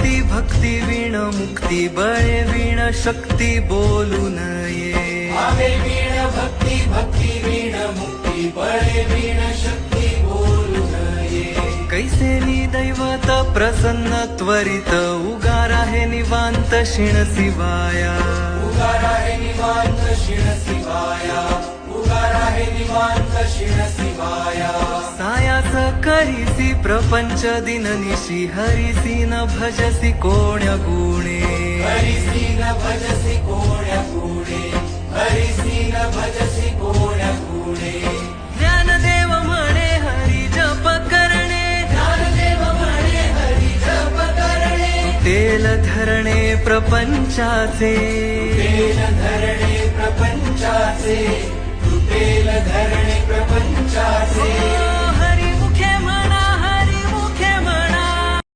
भक्ती भक्ती वीण मुक्ती बळे वीण शक्ती बोलू नये भावे वीण भक्ती भक्ती वीण मुक्ती बळे वीण शक्ती बोलू नये कैसेनी दैवत प्रसन्न त्वरित उगार आहे निवांत शिण शिवाया उगार आहे निवांत शिण शिवाया उगार आहे निवांत शिण शिवाया सायास करीसी प्रपंच दिननिशी हरिसी न भजसी कोण्या गुणे हरिसी न भजसी कोण्या गुणे हरिसी न भजसी कोण्या गुणे ज्ञानदेव म्हणे हरी जप करणे ज्ञानदेव म्हणे हरी जप करणे तेल धरणे प्रपंचाचे तेल धरणे प्रपंचाचे तेल धरणे प्रपंचाचे